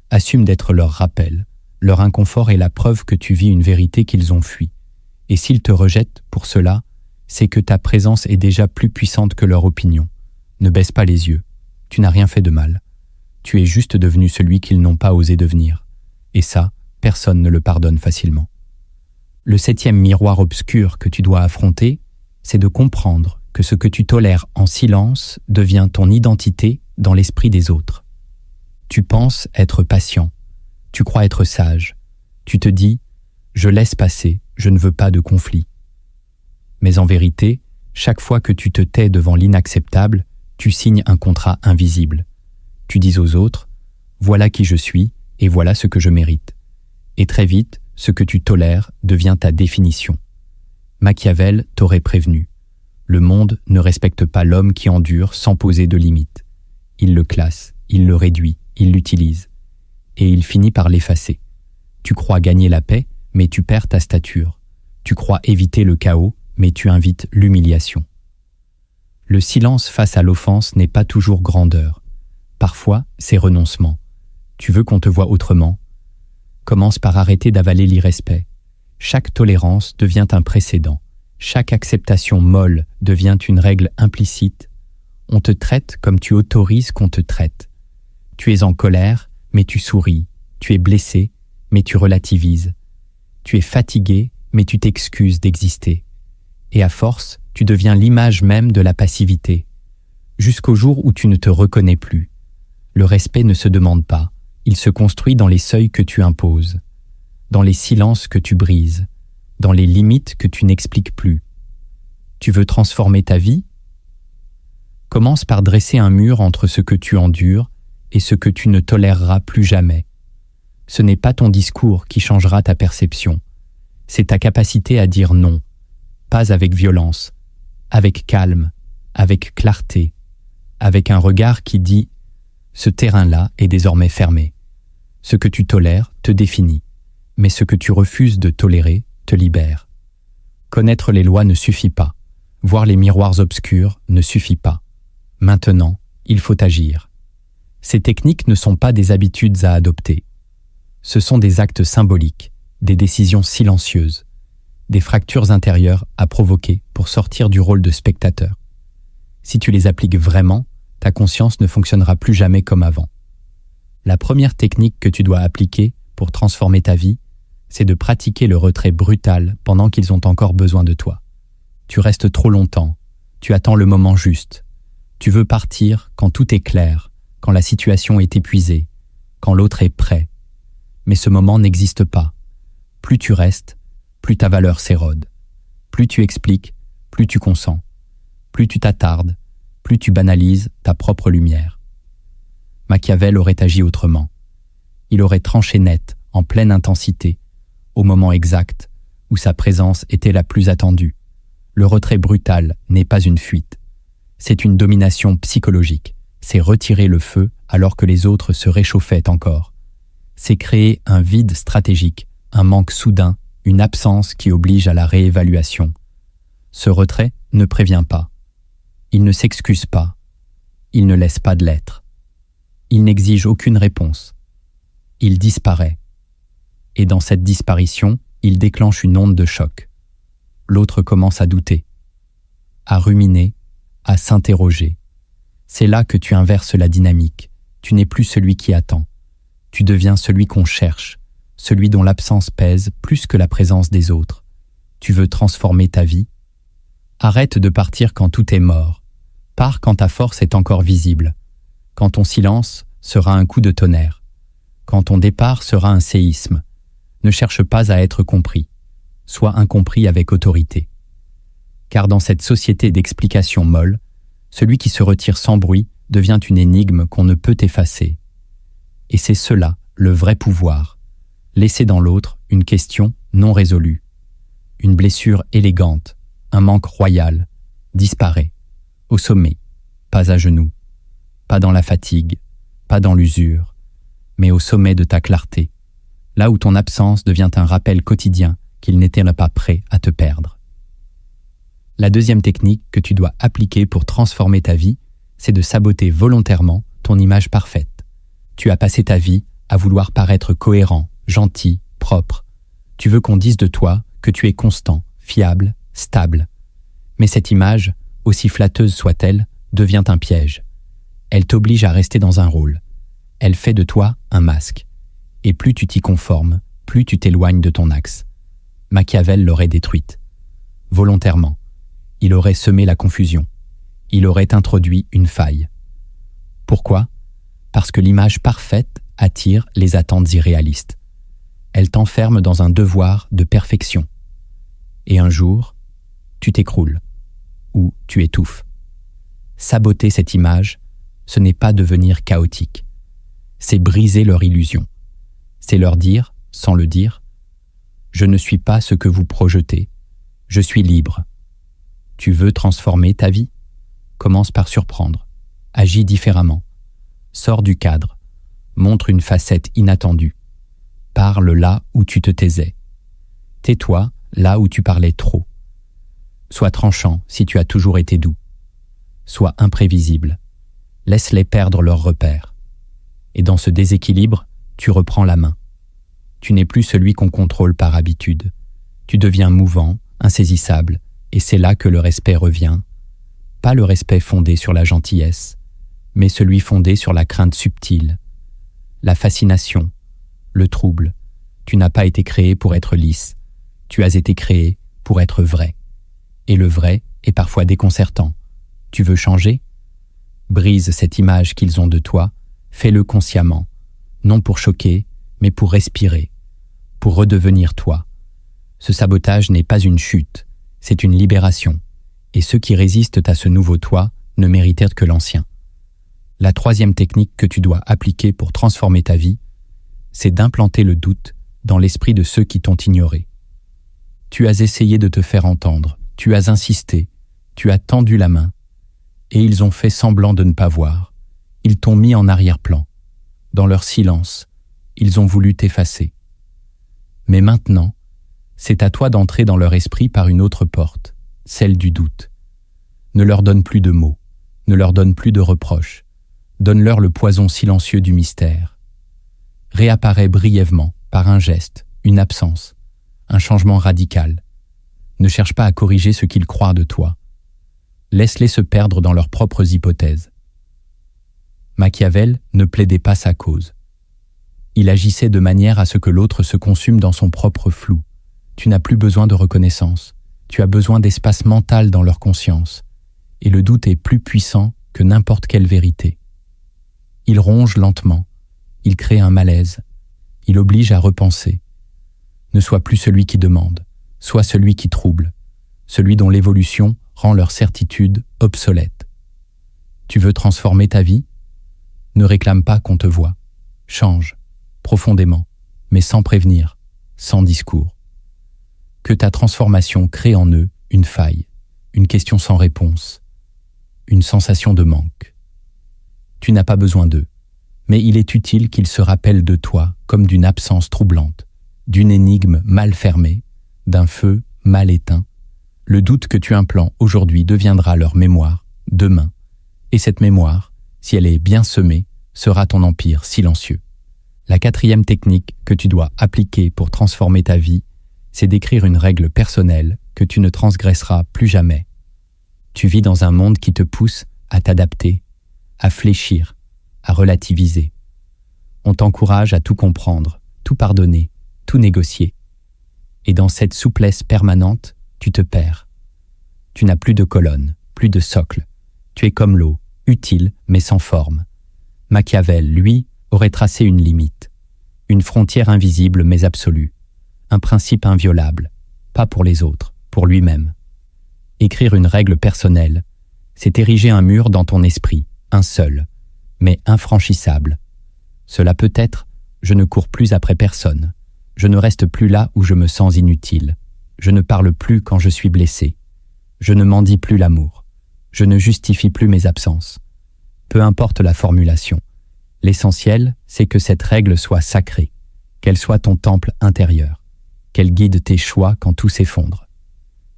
Assume d'être leur rappel. Leur inconfort est la preuve que tu vis une vérité qu'ils ont fui. Et s'ils te rejettent pour cela, c'est que ta présence est déjà plus puissante que leur opinion. Ne baisse pas les yeux. Tu n'as rien fait de mal. Tu es juste devenu celui qu'ils n'ont pas osé devenir. Et ça, personne ne le pardonne facilement. Le 7e miroir obscur que tu dois affronter, c'est de comprendre que ce que tu tolères en silence devient ton identité dans l'esprit des autres. Tu penses être patient. Tu crois être sage. Tu te dis « je laisse passer, je ne veux pas de conflit ». Mais en vérité, chaque fois que tu te tais devant l'inacceptable, tu signes un contrat invisible. Tu dis aux autres « voilà qui je suis et voilà ce que je mérite ». Et très vite, ce que tu tolères devient ta définition. Machiavel t'aurait prévenu. Le monde ne respecte pas l'homme qui endure sans poser de limites. Il le classe, il le réduit, il l'utilise. Et il finit par l'effacer. Tu crois gagner la paix, mais tu perds ta stature. Tu crois éviter le chaos, mais tu invites l'humiliation. Le silence face à l'offense n'est pas toujours grandeur. Parfois, c'est renoncement. Tu veux qu'on te voie autrement ? Commence par arrêter d'avaler l'irrespect. Chaque tolérance devient un précédent. Chaque acceptation molle devient une règle implicite. On te traite comme tu autorises qu'on te traite. Tu es en colère, mais tu souris. Tu es blessé, mais tu relativises. Tu es fatigué, mais tu t'excuses d'exister. Et à force, tu deviens l'image même de la passivité. Jusqu'au jour où tu ne te reconnais plus. Le respect ne se demande pas. Il se construit dans les seuils que tu imposes, dans les silences que tu brises, dans les limites que tu n'expliques plus. Tu veux transformer ta vie ? Commence par dresser un mur entre ce que tu endures et ce que tu ne toléreras plus jamais. Ce n'est pas ton discours qui changera ta perception, c'est ta capacité à dire non, pas avec violence, avec calme, avec clarté, avec un regard qui dit « ce terrain-là est désormais fermé ». Ce que tu tolères te définit, mais ce que tu refuses de tolérer te libère. Connaître les lois ne suffit pas. Voir les miroirs obscurs ne suffit pas. Maintenant, il faut agir. Ces techniques ne sont pas des habitudes à adopter. Ce sont des actes symboliques, des décisions silencieuses, des fractures intérieures à provoquer pour sortir du rôle de spectateur. Si tu les appliques vraiment, ta conscience ne fonctionnera plus jamais comme avant. La première technique que tu dois appliquer pour transformer ta vie, c'est de pratiquer le retrait brutal pendant qu'ils ont encore besoin de toi. Tu restes trop longtemps, tu attends le moment juste. Tu veux partir quand tout est clair, quand la situation est épuisée, quand l'autre est prêt. Mais ce moment n'existe pas. Plus tu restes, plus ta valeur s'érode. Plus tu expliques, plus tu consens. Plus tu t'attardes, plus tu banalises ta propre lumière. Machiavel aurait agi autrement. Il aurait tranché net, en pleine intensité, au moment exact où sa présence était la plus attendue. Le retrait brutal n'est pas une fuite. C'est une domination psychologique. C'est retirer le feu alors que les autres se réchauffaient encore. C'est créer un vide stratégique, un manque soudain, une absence qui oblige à la réévaluation. Ce retrait ne prévient pas. Il ne s'excuse pas. Il ne laisse pas de l'être. Il n'exige aucune réponse. Il disparaît. Et dans cette disparition, il déclenche une onde de choc. L'autre commence à douter, à ruminer, à s'interroger. C'est là que tu inverses la dynamique. Tu n'es plus celui qui attend. Tu deviens celui qu'on cherche, celui dont l'absence pèse plus que la présence des autres. Tu veux transformer ta vie? Arrête de partir quand tout est mort. Pars quand ta force est encore visible. Quand ton silence sera un coup de tonnerre. Quand ton départ sera un séisme. Ne cherche pas à être compris. Sois incompris avec autorité. Car dans cette société d'explications molles, celui qui se retire sans bruit devient une énigme qu'on ne peut effacer. Et c'est cela, le vrai pouvoir. Laisser dans l'autre une question non résolue. Une blessure élégante, un manque royal, disparaît. Au sommet, pas à genoux, pas dans la fatigue, pas dans l'usure, mais au sommet de ta clarté, là où ton absence devient un rappel quotidien qu'il n'était pas prêt à te perdre. La deuxième technique que tu dois appliquer pour transformer ta vie, c'est de saboter volontairement ton image parfaite. Tu as passé ta vie à vouloir paraître cohérent, gentil, propre. Tu veux qu'on dise de toi que tu es constant, fiable, stable. Mais cette image, aussi flatteuse soit-elle, devient un piège. Elle t'oblige à rester dans un rôle. Elle fait de toi un masque. Et plus tu t'y conformes, plus tu t'éloignes de ton axe. Machiavel l'aurait détruite. Volontairement. Il aurait semé la confusion. Il aurait introduit une faille. Pourquoi? Parce que l'image parfaite attire les attentes irréalistes. Elle t'enferme dans un devoir de perfection. Et un jour, tu t'écroules. Ou tu étouffes. Saboter cette image, ce n'est pas devenir chaotique. C'est briser leur illusion. C'est leur dire, sans le dire, « Je ne suis pas ce que vous projetez. Je suis libre. » Tu veux transformer ta vie? Commence par surprendre. Agis différemment. Sors du cadre. Montre une facette inattendue. Parle là où tu te taisais. Tais-toi là où tu parlais trop. Sois tranchant si tu as toujours été doux. Sois imprévisible. Laisse-les perdre leurs repères. Et dans ce déséquilibre, tu reprends la main. Tu n'es plus celui qu'on contrôle par habitude. Tu deviens mouvant, insaisissable, et c'est là que le respect revient. Pas le respect fondé sur la gentillesse, mais celui fondé sur la crainte subtile. La fascination, le trouble. Tu n'as pas été créé pour être lisse. Tu as été créé pour être vrai. Et le vrai est parfois déconcertant. Tu veux changer? Brise cette image qu'ils ont de toi, fais-le consciemment, non pour choquer, mais pour respirer, pour redevenir toi. Ce sabotage n'est pas une chute, c'est une libération, et ceux qui résistent à ce nouveau toi ne méritent que l'ancien. La troisième technique que tu dois appliquer pour transformer ta vie, c'est d'implanter le doute dans l'esprit de ceux qui t'ont ignoré. Tu as essayé de te faire entendre, tu as insisté, tu as tendu la main, et ils ont fait semblant de ne pas voir. Ils t'ont mis en arrière-plan. Dans leur silence, ils ont voulu t'effacer. Mais maintenant, C'est à toi d'entrer dans leur esprit par une autre porte, celle du doute. Ne leur donne plus de mots, ne leur donne plus de reproches. Donne-leur le poison silencieux du mystère. Réapparaît brièvement, par un geste, une absence, un changement radical. Ne cherche pas à corriger ce qu'ils croient de toi. Laisse-les se perdre dans leurs propres hypothèses. Machiavel ne plaidait pas sa cause. Il agissait de manière à ce que l'autre se consume dans son propre flou. Tu n'as plus besoin de reconnaissance. Tu as besoin d'espace mental dans leur conscience. Et le doute est plus puissant que n'importe quelle vérité. Il ronge lentement. Il crée un malaise. Il oblige à repenser. Ne sois plus celui qui demande. Sois celui qui trouble. Celui dont l'évolution rend leur certitude obsolète. Tu veux transformer ta vie ? Ne réclame pas qu'on te voie. Change, profondément, mais sans prévenir, sans discours. Que ta transformation crée en eux une faille, une question sans réponse, une sensation de manque. Tu n'as pas besoin d'eux, mais il est utile qu'ils se rappellent de toi comme d'une absence troublante, d'une énigme mal fermée, d'un feu mal éteint. Le doute que tu implants aujourd'hui deviendra leur mémoire, demain. Et cette mémoire, si elle est bien semée, sera ton empire silencieux. La 4e technique que tu dois appliquer pour transformer ta vie, c'est d'écrire une règle personnelle que tu ne transgresseras plus jamais. Tu vis dans un monde qui te pousse à t'adapter, à fléchir, à relativiser. On t'encourage à tout comprendre, tout pardonner, tout négocier. Et dans cette souplesse permanente, tu te perds. Tu n'as plus de colonne, plus de socle. Tu es comme l'eau, utile mais sans forme. Machiavel, lui, aurait tracé une limite, une frontière invisible mais absolue, un principe inviolable, pas pour les autres, pour lui-même. Écrire une règle personnelle, c'est ériger un mur dans ton esprit, un seul, mais infranchissable. Cela peut être, je ne cours plus après personne, je ne reste plus là où je me sens inutile, je ne parle plus quand je suis blessé, je ne mendie plus l'amour, je ne justifie plus mes absences. Peu importe la formulation, l'essentiel, c'est que cette règle soit sacrée, qu'elle soit ton temple intérieur, qu'elle guide tes choix quand tout s'effondre.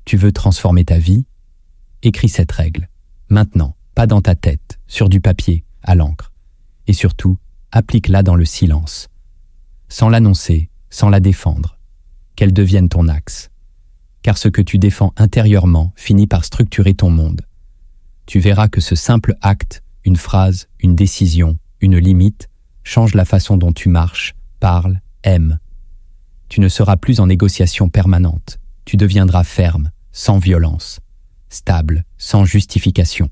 Tu veux transformer ta vie ? Écris cette règle, maintenant, pas dans ta tête, sur du papier, à l'encre. Et surtout, applique-la dans le silence, sans l'annoncer, sans la défendre, qu'elle devienne ton axe. Car ce que tu défends intérieurement finit par structurer ton monde. Tu verras que ce simple acte, une phrase, une décision, une limite, change la façon dont tu marches, parles, aimes. Tu ne seras plus en négociation permanente. Tu deviendras ferme, sans violence, stable, sans justification,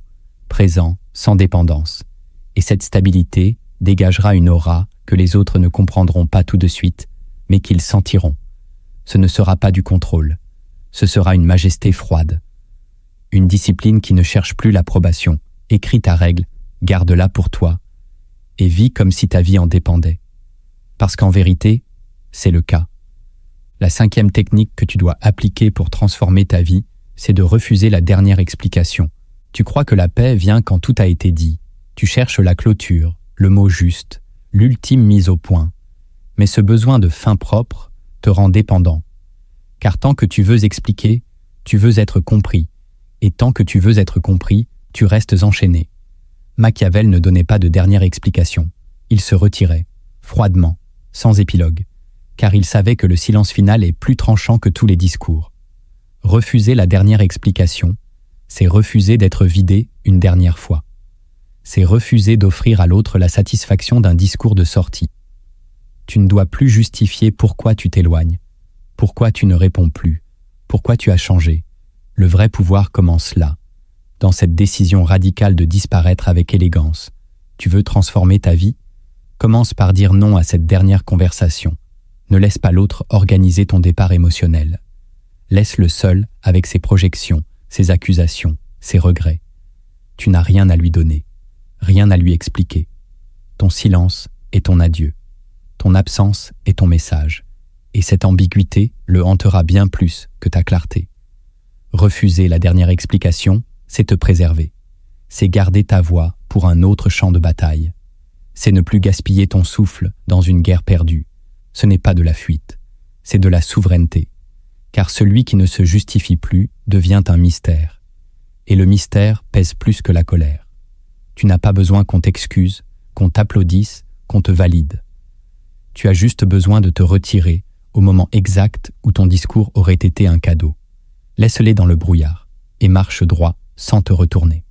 présent, sans dépendance. Et cette stabilité dégagera une aura que les autres ne comprendront pas tout de suite, mais qu'ils sentiront. Ce ne sera pas du contrôle. Ce sera une majesté froide. Une discipline qui ne cherche plus l'approbation. Écris ta règle, garde-la pour toi, et vis comme si ta vie en dépendait. Parce qu'en vérité, c'est le cas. La 5e technique que tu dois appliquer pour transformer ta vie, c'est de refuser la dernière explication. Tu crois que la paix vient quand tout a été dit. Tu cherches la clôture, le mot juste, l'ultime mise au point. Mais ce besoin de fin propre te rend dépendant. Car tant que tu veux expliquer, tu veux être compris. Et tant que tu veux être compris, tu restes enchaîné. Machiavel ne donnait pas de dernière explication. Il se retirait, froidement, sans épilogue, car il savait que le silence final est plus tranchant que tous les discours. Refuser la dernière explication, c'est refuser d'être vidé une dernière fois. C'est refuser d'offrir à l'autre la satisfaction d'un discours de sortie. Tu ne dois plus justifier pourquoi tu t'éloignes, pourquoi tu ne réponds plus, pourquoi tu as changé. Le vrai pouvoir commence là, dans cette décision radicale de disparaître avec élégance. Tu veux transformer ta vie ? Commence par dire non à cette dernière conversation. Ne laisse pas l'autre organiser ton départ émotionnel. Laisse-le seul avec ses projections, ses accusations, ses regrets. Tu n'as rien à lui donner, rien à lui expliquer. Ton silence est ton adieu. Ton absence est ton message. Et cette ambiguïté le hantera bien plus que ta clarté. Refuser la dernière explication, c'est te préserver. C'est garder ta voix pour un autre champ de bataille. C'est ne plus gaspiller ton souffle dans une guerre perdue. Ce n'est pas de la fuite, c'est de la souveraineté. car celui qui ne se justifie plus devient un mystère. Et le mystère pèse plus que la colère. Tu n'as pas besoin qu'on t'excuse, qu'on t'applaudisse, qu'on te valide. Tu as juste besoin de te retirer au moment exact où ton discours aurait été un cadeau. Laisse-les dans le brouillard et marche droit sans te retourner.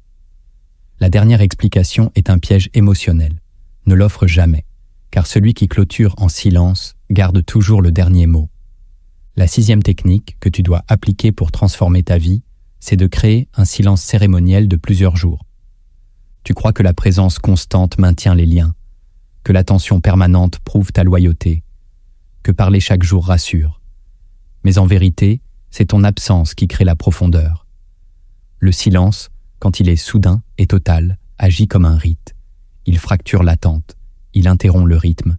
La dernière explication est un piège émotionnel. Ne l'offre jamais, car celui qui clôture en silence garde toujours le dernier mot. La 6e technique que tu dois appliquer pour transformer ta vie, c'est de créer un silence cérémoniel de plusieurs jours. Tu crois que la présence constante maintient les liens, que l'attention permanente prouve ta loyauté, que parler chaque jour rassure. Mais en vérité, c'est ton absence qui crée la profondeur. Le silence, quand il est soudain et total, agit comme un rite. Il fracture l'attente, il interrompt le rythme,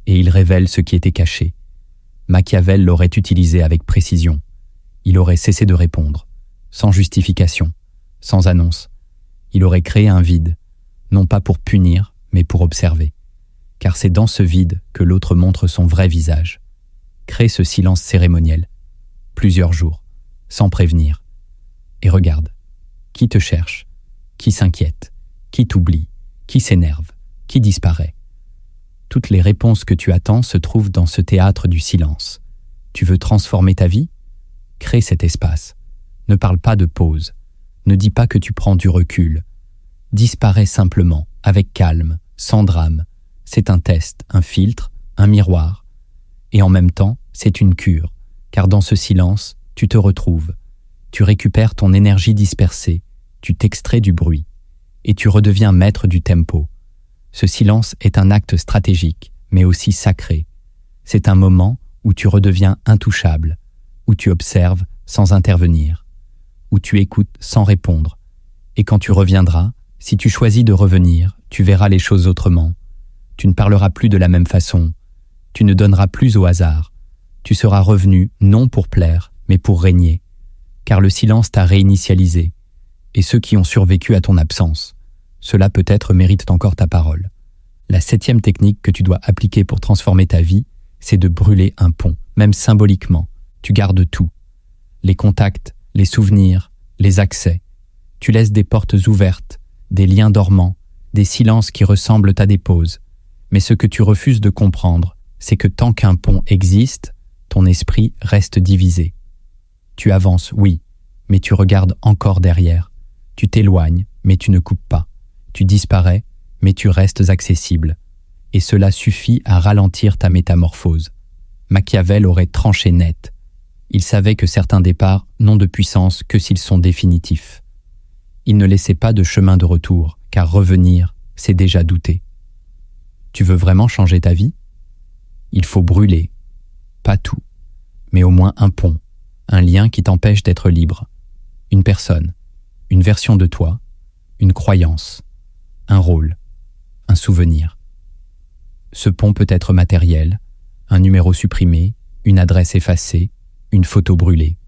et il révèle ce qui était caché. Machiavel l'aurait utilisé avec précision. Il aurait cessé de répondre, sans justification, sans annonce. Il aurait créé un vide, non pas pour punir, mais pour observer. Car c'est dans ce vide que l'autre montre son vrai visage. Crée ce silence cérémoniel, plusieurs jours, sans prévenir. Et regarde, qui te cherche, qui s'inquiète, qui t'oublie, qui s'énerve, qui disparaît. Toutes les réponses que tu attends se trouvent dans ce théâtre du silence. Tu veux transformer ta vie ? Crée cet espace. Ne parle pas de pause. Ne dis pas que tu prends du recul. Disparais simplement, avec calme, sans drame. C'est un test, un filtre, un miroir. Et en même temps, c'est une cure, car dans ce silence, tu te retrouves. Tu récupères ton énergie dispersée, tu t'extrais du bruit, et tu redeviens maître du tempo. Ce silence est un acte stratégique, mais aussi sacré. C'est un moment où tu redeviens intouchable, où tu observes sans intervenir, où tu écoutes sans répondre. Et quand tu reviendras, si tu choisis de revenir, tu verras les choses autrement. Tu ne parleras plus de la même façon. Tu ne donneras plus au hasard. Tu seras revenu non pour plaire, mais pour régner. Car le silence t'a réinitialisé. Et ceux qui ont survécu à ton absence, ceux-là peut-être méritent encore ta parole. La 7e technique que tu dois appliquer pour transformer ta vie, c'est de brûler un pont, même symboliquement. Tu gardes tout. Les contacts, les souvenirs, les accès. Tu laisses des portes ouvertes, des liens dormants, des silences qui ressemblent à des pauses. Mais ce que tu refuses de comprendre, c'est que tant qu'un pont existe, ton esprit reste divisé. Tu avances, oui, mais tu regardes encore derrière. Tu t'éloignes, mais tu ne coupes pas. Tu disparais, mais tu restes accessible. Et cela suffit à ralentir ta métamorphose. Machiavel aurait tranché net. Il savait que certains départs n'ont de puissance que s'ils sont définitifs. Il ne laissait pas de chemin de retour, car revenir, c'est déjà douter. Tu veux vraiment changer ta vie ? Il faut brûler. Pas tout, mais au moins un pont, un lien qui t'empêche d'être libre. Une personne, une version de toi, une croyance, un rôle, un souvenir. Ce pont peut être matériel, un numéro supprimé, une adresse effacée, une photo brûlée.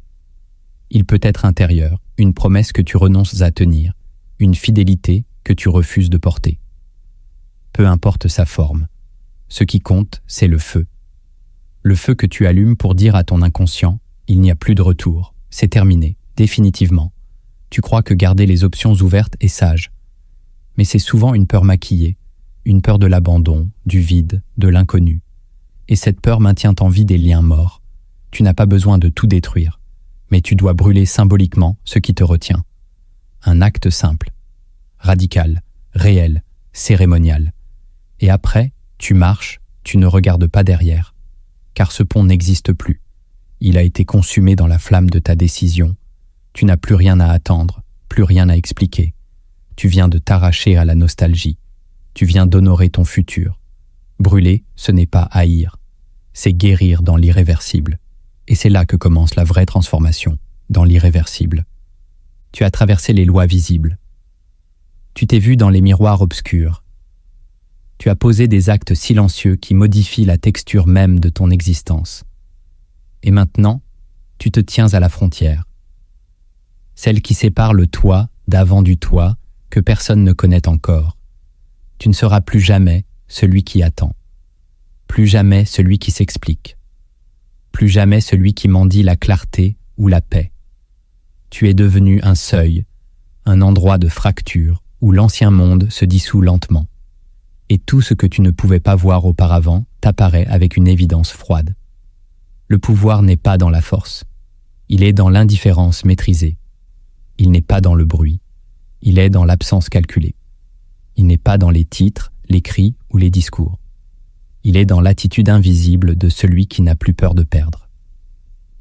Il peut être intérieur, une promesse que tu renonces à tenir, une fidélité que tu refuses de porter. Peu importe sa forme. Ce qui compte, c'est le feu. Le feu que tu allumes pour dire à ton inconscient « il n'y a plus de retour, c'est terminé, définitivement ». Tu crois que garder les options ouvertes est sage. Mais c'est souvent une peur maquillée, une peur de l'abandon, du vide, de l'inconnu. Et cette peur maintient en vie des liens morts. Tu n'as pas besoin de tout détruire, mais tu dois brûler symboliquement ce qui te retient. Un acte simple, radical, réel, cérémonial. Et après, tu marches, tu ne regardes pas derrière. Car ce pont n'existe plus. Il a été consumé dans la flamme de ta décision. Tu n'as plus rien à attendre, plus rien à expliquer. Tu viens de t'arracher à la nostalgie. Tu viens d'honorer ton futur. Brûler, ce n'est pas haïr. C'est guérir dans l'irréversible. Et c'est là que commence la vraie transformation, dans l'irréversible. Tu as traversé les lois visibles. Tu t'es vu dans les miroirs obscurs. Tu as posé des actes silencieux qui modifient la texture même de ton existence. Et maintenant, tu te tiens à la frontière. Celle qui sépare le toi d'avant du toi que personne ne connaît encore. Tu ne seras plus jamais celui qui attend. Plus jamais celui qui s'explique. plus jamais celui qui mendie la clarté ou la paix. Tu es devenu un seuil, un endroit de fracture où l'ancien monde se dissout lentement. Et tout ce que tu ne pouvais pas voir auparavant t'apparaît avec une évidence froide. Le pouvoir n'est pas dans la force. Il est dans l'indifférence maîtrisée. Il n'est pas dans le bruit. Il est dans l'absence calculée. Il n'est pas dans les titres, les cris ou les discours. Il est dans l'attitude invisible de celui qui n'a plus peur de perdre.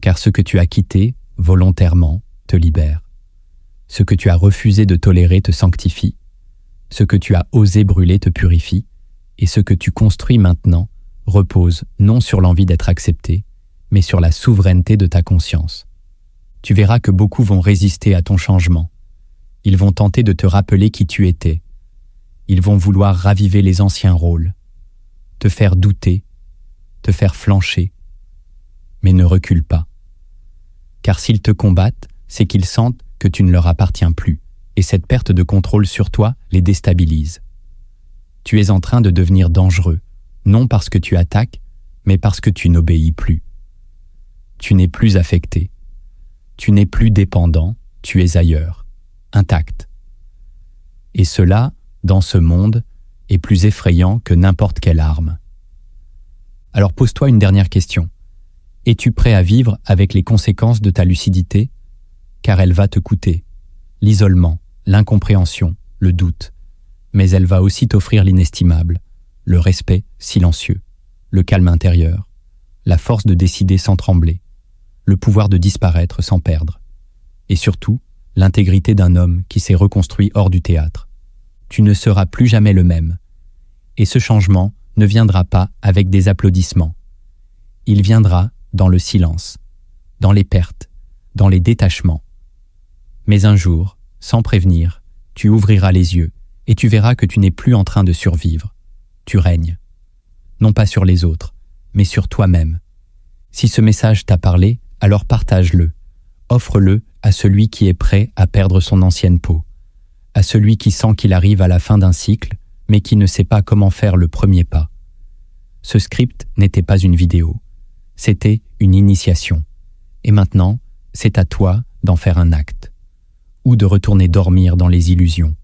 Car ce que tu as quitté, volontairement, te libère. Ce que tu as refusé de tolérer te sanctifie. Ce que tu as osé brûler te purifie. Et ce que tu construis maintenant repose non sur l'envie d'être accepté, mais sur la souveraineté de ta conscience. Tu verras que beaucoup vont résister à ton changement. Ils vont tenter de te rappeler qui tu étais. Ils vont vouloir raviver les anciens rôles, te faire douter, te faire flancher. Mais ne recule pas. Car s'ils te combattent, c'est qu'ils sentent que tu ne leur appartiens plus, et cette perte de contrôle sur toi les déstabilise. Tu es en train de devenir dangereux, non parce que tu attaques, mais parce que tu n'obéis plus. Tu n'es plus affecté. Tu n'es plus dépendant, tu es ailleurs, intact. Et cela, dans ce monde, est plus effrayant que n'importe quelle arme. Alors pose-toi une dernière question. Es-tu prêt à vivre avec les conséquences de ta lucidité? Car elle va te coûter. L'isolement, l'incompréhension, le doute. Mais elle va aussi t'offrir l'inestimable, le respect silencieux, le calme intérieur, la force de décider sans trembler, le pouvoir de disparaître sans perdre. Et surtout, l'intégrité d'un homme qui s'est reconstruit hors du théâtre. Tu ne seras plus jamais le même. Et ce changement ne viendra pas avec des applaudissements. Il viendra dans le silence, dans les pertes, dans les détachements. Mais un jour, sans prévenir, tu ouvriras les yeux et tu verras que tu n'es plus en train de survivre. Tu règnes. Non pas sur les autres, mais sur toi-même. Si ce message t'a parlé, alors partage-le. Offre-le à celui qui est prêt à perdre son ancienne peau, à celui qui sent qu'il arrive à la fin d'un cycle, mais qui ne sait pas comment faire le premier pas. Ce script n'était pas une vidéo, c'était une initiation. Et maintenant, c'est à toi d'en faire un acte, ou de retourner dormir dans les illusions.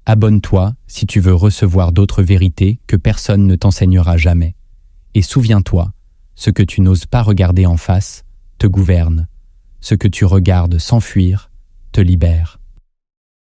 Abonne-toi si tu veux recevoir d'autres vérités que personne ne t'enseignera jamais. Et souviens-toi, ce que tu n'oses pas regarder en face te gouverne. Ce que tu regardes sans fuir te libère.